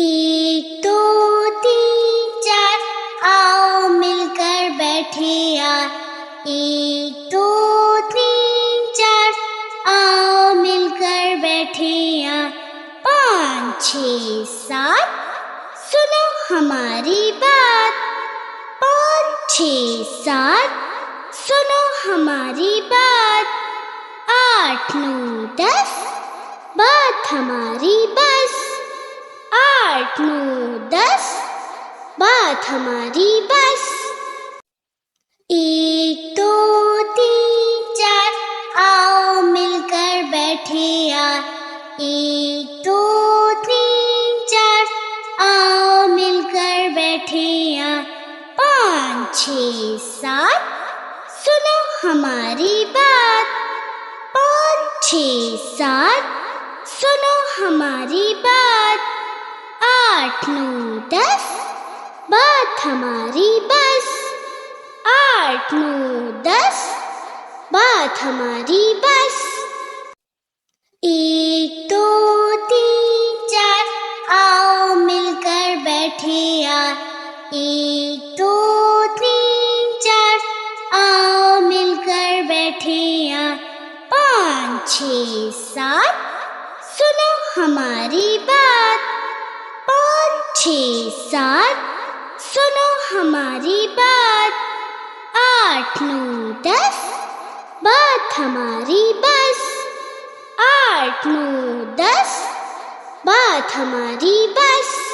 एक दो तीन चार, आओ मिलकर बैठे यार। एक दो तीन चार, आओ मिलकर बैठे यार। पाँच छः सात, सुनो हमारी बात। पाँच छः सात, सुनो हमारी बात। आठ नौ दस, बात हमारी बस। आठ नौ दस, बात हमारी बस। एक दो तीन चार, आओ मिलकर बैठे यार। एक दो तीन चार, आओ मिलकर बैठे यार। पाँच छः सात, सुनो हमारी बात। पाँच छः सात, सुनो हमारी बात। आठ नौ दस, बात हमारी बस। आठ नौ दस, बात हमारी बस। एक दो तीन चार, आओ मिलकर बैठे यार। एक दो तीन चार, आओ मिलकर बैठे यार। पाँच छः सात, सुनो हमारी बात। पाँच छः सात, सुनो हमारी बात। आठ नौ दस, बात हमारी बस। आठ नौ दस, बात हमारी बस।